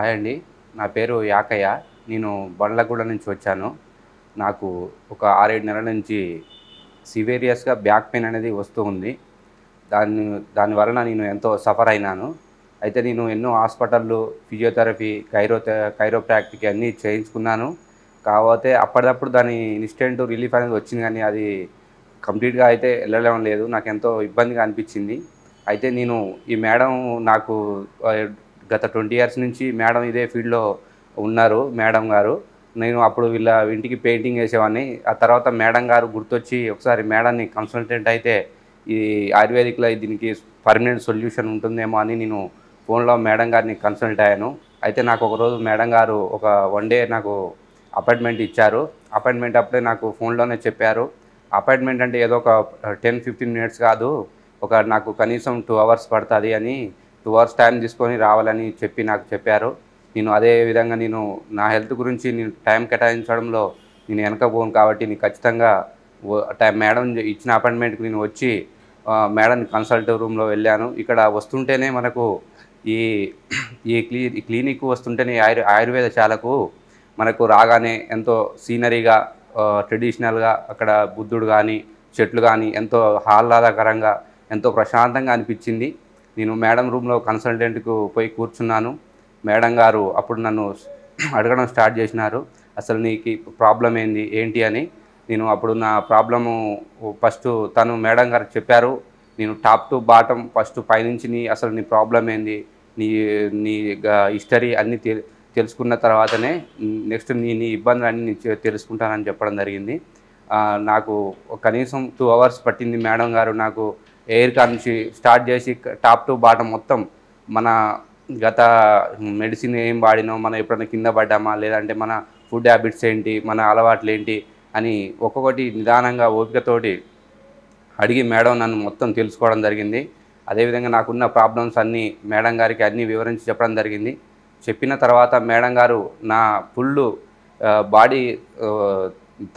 Hi అండి. నా పేరు యాకయ్య. నేను బండ్లగూడ నుంచి వచ్చాను. నాకు ఒక 6, 7 నెలల నుంచి సివియరియస్‌గా బ్యాక్ పెయిన్ అనేది వస్తూ ఉంది. దాన్ని దాని వలన నేను ఎంతో సఫర్ అయినాను. అయితే నేను ఎన్నో హాస్పిటల్‌లు, ఫిజియోథెరపీ, కైరోప్రాక్టిక్ అన్నీ చేయించుకున్నాను. కాపోతే అప్పటిదప్పుడు దాని ఇన్‌స్టంట్ రిలీఫ్ అనేది వచ్చింది గానీ, అది కంప్లీట్‌గా అయితే ఎళ్ళడం లేదు. నాకెంతో ఇబ్బందిగా అనిపిచ్చింది. అయితే నేను ఈ మేడం నాకు ఆహ్, గత 20 ఇయర్స్ నుంచి మేడం ఇదే ఫీల్డ్‌లో ఉన్నారు మేడం గారు. నేను అప్పుడు వీళ్ళ ఇంటికి పెయింటింగ్ ఏసేవాడిని. ఆ తర్వాత మేడం గారు గుర్తొచ్చి ఒకసారి మేడంని కన్సల్టెంట్ అయితే ఈ ఆయుర్వేదిక్‌లో దీనికి పర్మనెంట్ సొల్యూషన్ ఉంటుందేమో అని నేను ఫోన్‌లో మేడం గారిని కన్సల్ట్ అయ్యాను. అయితే నాకు ఒకరోజు మేడం గారు ఒక 1 డే నాకు అపాయింట్మెంట్ ఇచ్చారు. అపాయింట్మెంట్ అప్పుడే నాకు ఫోన్‌లోనే చెప్పారు. అపాయింట్మెంట్ అంటే ఏదో ఒక 10, 15 మినిట్స్ కాదు. నాకు కనీసం 2 అవర్స్ పడతది అని 2 అవర్స్ టైం తీసుకొని రావాలని చెప్పి నాకు చెప్పారు. నేను అదే విధంగా నా హెల్త్ గురించి నేను టైం కేటాయించడంలో నేను వెనకపోను కాబట్టి నేను ఖచ్చితంగా మేడం ఇచ్చిన అపాయింట్మెంట్‌కి నేను వచ్చి మేడంని కన్సల్ట్ రూమ్‌లో వెళ్ళాను. ఇక్కడ వస్తుంటేనే మనకు ఈ ఈ క్లినిక్ వస్తుంటేనే ఆయుర్వేదశాలకు మనకు రాగానే ఎంతో సీనరీగా ట్రెడిషనల్‌గా అక్కడ బుద్ధుడు గాని, చెట్లు గాని ఎంతో ఆహ్లాదకరంగా, ఎంతో ప్రశాంతంగా అనిపిచ్చింది. నేను మేడం రూమ్‌లో కన్సల్టెంట్‌కు పోయి కూర్చున్నాను. మేడం గారు అప్పుడు నన్ను అడగడం స్టార్ట్ చేసినారు. అసలు నీకి ప్రాబ్లమ్ ఏంది? ఏంటి అని. నేను అప్పుడు నా ప్రాబ్లము ఫస్టు తను మేడం గారికి చెప్పారు. నేను టాప్ టు బాటమ్ ఫస్ట్ పైనుంచి అసలు నీ ప్రాబ్లమ్ ఏంది? నీ నీ హిస్టరీ అన్నీ తెలుసుకున్న తర్వాతనే నెక్స్ట్ నీ నీ ఇబ్బందులన్నీ తెలుసుకుంటానని చెప్పడం జరిగింది. నాకు కనీసం 2 అవర్స్ పట్టింది మేడం గారు నాకు ఎయిర్ కాడ నుంచి స్టార్ట్ చేసి టాప్ టు బాటమ్ మొత్తం మన గత మెడిసిన్ ఏం వాడినాం, మనం ఎప్పుడైనా కింద పడ్డామా, లేదంటే మన ఫుడ్ హ్యాబిట్స్ ఏంటి, మన అలవాట్లేంటి అని ఒక్కొక్కటి నిదానంగా ఓపికతోటి అడిగి మేడం నన్ను మొత్తం తెలుసుకోవడం జరిగింది. అదేవిధంగా నాకున్న ప్రాబ్లమ్స్ అన్నీ మేడం గారికి అన్నీ వివరించి చెప్పడం జరిగింది. చెప్పిన తర్వాత మేడం గారు నా ఫుల్లు బాడీ ఆహ్,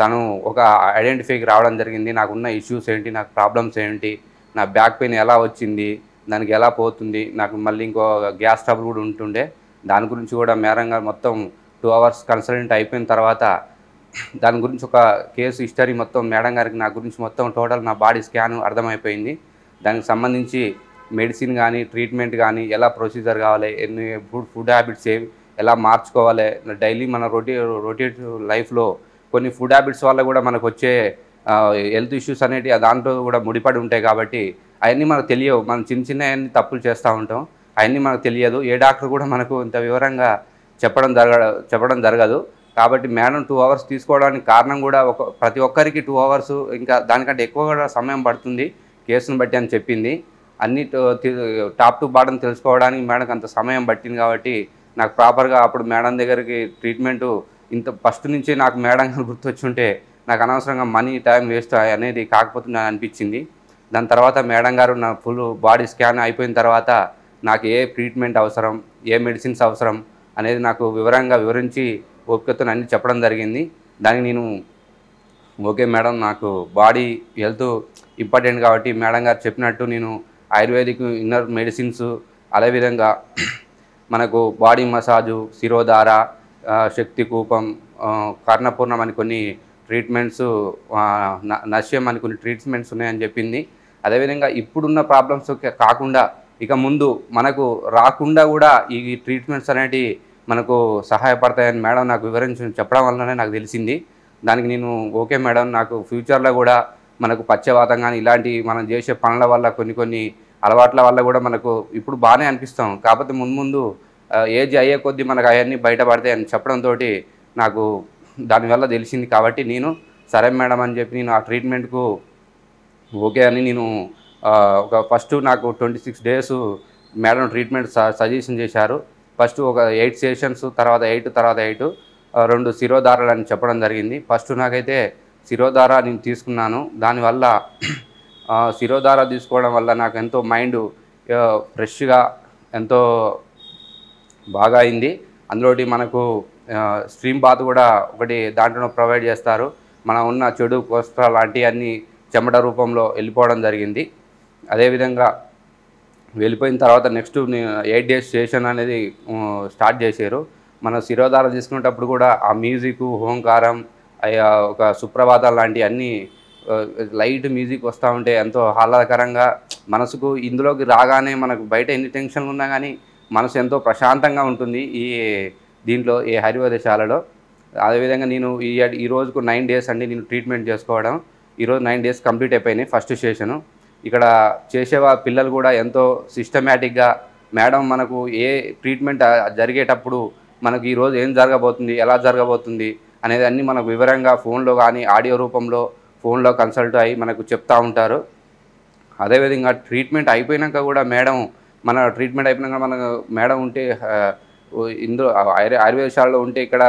తను ఒక ఐడెంటిఫైకి రావడం జరిగింది. నాకున్న ఇష్యూస్ ఏంటి, నాకు ప్రాబ్లమ్స్ ఏంటి, నా బ్యాక్ పెయిన్ ఎలా వచ్చింది, దానికి ఎలా పోతుంది, నాకు మళ్ళీ ఇంకో గ్యాస్ ట్రబుల్ కూడా ఉంటుండే. దాని గురించి కూడా మేడం గారు మొత్తం 2 అవర్స్ కన్సల్టెంట్ అయిపోయిన తర్వాత దాని గురించి ఒక కేస్ హిస్టరీ మొత్తం మేడం గారికి నా గురించి మొత్తం టోటల్ నా బాడీ స్కాన్ అర్థమైపోయింది. దానికి సంబంధించి మెడిసిన్ గానీ, ట్రీట్మెంట్ గానీ, ఎలా ప్రొసీజర్ కావాలి, ఎన్ని ఫుడ్ హ్యాబిట్స్ ఎలా మార్చుకోవాలి, డైలీ మన రొటీన్ లైఫ్‌లో కొన్ని ఫుడ్ హ్యాబిట్స్ వల్ల కూడా మనకొచ్చే హెల్త్ ఇష్యూస్ అనేటివి దాంట్లో కూడా ముడిపడి ఉంటాయి కాబట్టి, అయన్నీ మనకు తెలియవు. మనం చిన్న చిన్నయన్నీ తప్పులు చేస్తా ఉంటాం. అయన్నీ మనకు తెలియదు. ఏ డాక్టర్ కూడా మనకు ఇంత వివరంగా చెప్పడం జరగదు. కాబట్టి మేడం 2 అవర్స్ తీసుకోవడానికి కారణం కూడా ప్రతి ఒక్కరికి 2 అవర్స్ ఇంకా దానికంటే ఎక్కువ కూడా సమయం పడుతుంది కేసుని బట్టి అని చెప్పింది. అన్నీ టాప్ టు బాటమ్ తెలుసుకోవడానికి మేడంకి అంత సమయం పట్టింది కాబట్టి, నాకు ప్రాపర్‌గా అప్పుడు మేడం దగ్గరికి ట్రీట్మెంటు ఇంత ఫస్ట్ నుంచి నాకు మేడం గారు గుర్తొచ్చుంటే, నాకు అనవసరంగా మనీ, టైం వేస్ట్ అనేది కాకపోతుందని అనిపిచ్చింది. దాని తర్వాత మేడం గారు నా ఫుల్ బాడీ స్కాన్ అయిపోయిన తర్వాత, నాకు ఏ ట్రీట్మెంట్ అవసరం, ఏ మెడిసిన్స్ అవసరం అనేది నాకు వివరంగా వివరించి ఓపికతోని అన్నీ చెప్పడం జరిగింది. దానికి నేను ఓకే మేడం, నాకు బాడీ హెల్త్ ఇంపార్టెంట్ కాబట్టి మేడం గారు చెప్పినట్టు నేను ఆయుర్వేదిక్ ఇన్నర్ మెడిసిన్స్ అదేవిధంగా మనకు బాడీ మసాజు, శిరోధార, శక్తి కూపం, కర్ణపూర్ణం అని కొన్ని ట్రీట్మెంట్స్, నశ్యం అని కొన్ని ట్రీట్మెంట్స్ ఉన్నాయని చెప్పింది. అదేవిధంగా ఇప్పుడున్న ప్రాబ్లమ్స్ కాకుండా ఇక ముందు మనకు రాకుండా కూడా ఈ ట్రీట్మెంట్స్ అనేటివి మనకు సహాయపడతాయని మేడం నాకు వివరించి చెప్పడం వల్లనే నాకు తెలిసింది. దానికి నేను ఓకే మేడం, నాకు ఫ్యూచర్‌లో కూడా మనకు పక్షవాతం గానీ, ఇలాంటి మనం చేసే పనుల వల్ల కొన్ని అలవాట్ల వల్ల కూడా మనకు ఇప్పుడు బానే అనిపిస్తాం. కాకపోతే ముందు ఏజ్ అయ్యే కొద్దీ మనకు అయన్నీ బయటపడతాయని చెప్పడంతోటి నాకు దానివల్ల తెలిసింది కాబట్టి సరే మేడం అని చెప్పి నేను ఆ ట్రీట్మెంట్‌కు ఓకే అని ఫస్ట్ నాకు 26 డేసు మేడం ట్రీట్మెంట్ సజెషన్ చేశారు. ఫస్ట్ ఒక 8 సెషన్స్, తర్వాత 8 2 శిరోధారలని చెప్పడం జరిగింది. ఫస్ట్ నాకైతే శిరోధార నేను తీసుకున్నాను. దానివల్ల శిరోధార తీసుకోవడం వల్ల నాకెంతో మైండు ఫ్రెష్‌గా ఎంతో బాగా అయింది. అందులోటి మనకు స్ట్రీమ్ బాత్ కూడా ఒకటి దాంట్లోనే ప్రొవైడ్ చేస్తారు. మనం ఉన్న చెడు కొలెస్ట్రాల్ లాంటియన్నీ చెమట రూపంలో వెళ్ళిపోవడం జరిగింది. అదేవిధంగా వెళ్ళిపోయిన తర్వాత నెక్స్ట్ 8 డేస్ సెషన్ అనేది స్టార్ట్ చేశారు. మన శిరోధార తీసుకునేటప్పుడు కూడా ఆ మ్యూజిక్, ఓంకారం, ఒక సుప్రభాతాలు లాంటి అన్నీ లైట్ మ్యూజిక్ వస్తూ ఉంటే ఎంతో ఆహ్లాదకరంగా మనసుకు ఇందులోకి రాగానే మనకు బయట ఎన్ని టెన్షన్లు ఉన్నా కానీ మనసు ఎంతో ప్రశాంతంగా ఉంటుంది దీంట్లో ఈ హరివైద్యశాలలో. అదేవిధంగా నేను ఈ రోజుకు 9 డేస్ అండి నేను ట్రీట్మెంట్ చేసుకోవడం. ఈరోజు 9 డేస్ కంప్లీట్ అయిపోయినాయి ఫస్ట్ సెషను. ఇక్కడ పిల్లలు కూడా ఎంతో సిస్టమేటిక్గా మేడం మనకు ఏ ట్రీట్మెంట్ జరిగేటప్పుడు మనకు ఈరోజు ఏం జరగబోతుంది, ఎలా జరగబోతుంది అనేది అన్నీ మనకు వివరంగా ఫోన్లో కానీ ఆడియో రూపంలో ఫోన్లో కన్సల్ట్ అయ్యి మనకు చెప్తూ ఉంటారు. అదేవిధంగా ట్రీట్మెంట్ అయిపోయినాక కూడా మన ట్రీట్మెంట్ అయిపోయినాక మేడం ఉంటే ఇందులో ఆయుర్వేదశాలలో ఉంటే ఇక్కడ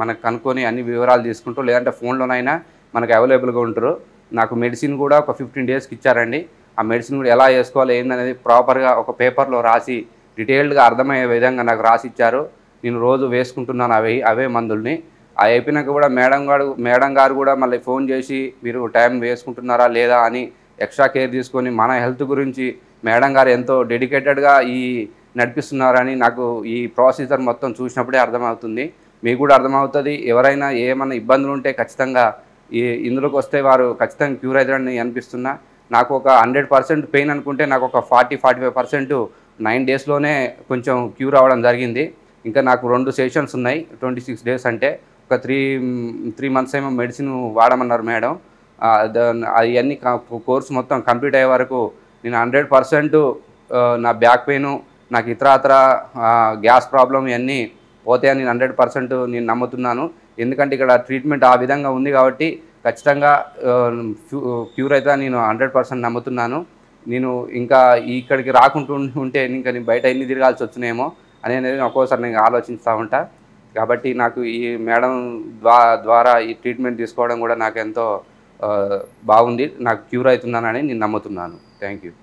మనకు కనుక్కొని అన్ని వివరాలు తీసుకుంటూ, లేదంటే ఫోన్లోనైనా మనకు అవైలబుల్గా ఉంటారు. నాకు మెడిసిన్ కూడా ఒక 15 డేస్కి ఇచ్చారండి. ఆ మెడిసిన్ కూడా ఎలా వేసుకోవాలి ఏందనేది ప్రాపర్గా ఒక పేపర్లో రాసి డీటెయిల్డ్గా అర్థమయ్యే విధంగా నాకు రాసి ఇచ్చారు. నేను రోజు వేసుకుంటున్నాను అవే మందుల్ని. అవి అయిపోయినాక కూడా మేడం గారు కూడా మళ్ళీ ఫోన్ చేసి మీరు టైం వేసుకుంటున్నారా లేదా అని ఎక్స్ట్రా కేర్ తీసుకొని మన హెల్త్ గురించి మేడం గారు ఎంతో డెడికేటెడ్గా నడిపిస్తున్నారని నాకు ఈ ప్రొసీజర్ మొత్తం చూసినప్పుడే అర్థమవుతుంది. మీకు కూడా అర్థమవుతుంది. ఎవరైనా ఏమైనా ఇబ్బందులు ఉంటే ఖచ్చితంగా ఇందులోకి వస్తే వారు ఖచ్చితంగా క్యూర్ అవుతారని అనిపిస్తున్నా. నాకు ఒక 100% పెయిన్ అనుకుంటే నాకు ఒక 40-45% 9 డేస్లోనే కొంచెం క్యూర్ అవ్వడం జరిగింది. ఇంకా నాకు 2 సెషన్స్ ఉన్నాయి 26 డేస్ అంటే. ఒక 3 మంత్స్ ఏమో మెడిసిన్ వాడమన్నారు మేడం. అవన్నీ కోర్స్ మొత్తం కంప్లీట్ అయ్యే వరకు నేను 100% నా బ్యాక్ పెయిన్, నాకు ఇతర గ్యాస్ ప్రాబ్లం ఇవన్నీ పోతాయని నేను 100% నేను నమ్ముతున్నాను. ఎందుకంటే ఇక్కడ ట్రీట్మెంట్ ఆ విధంగా ఉంది కాబట్టి ఖచ్చితంగా క్యూర్ అయితే నేను 100% నమ్ముతున్నాను. నేను ఇంకా ఇక్కడికి రాకుంటూ ఉంటే ఇంకా నేను బయట ఎన్ని తిరగాల్సి వచ్చినేమో అనేది ఒక్కోసారి నేను ఆలోచిస్తూ ఉంటా. కాబట్టి నాకు ఈ మేడం ద్వారా ఈ ట్రీట్మెంట్ తీసుకోవడం కూడా నాకు ఎంతో బాగుంది. నాకు క్యూర్ అవుతున్నానని నేను నమ్ముతున్నాను. Thank you.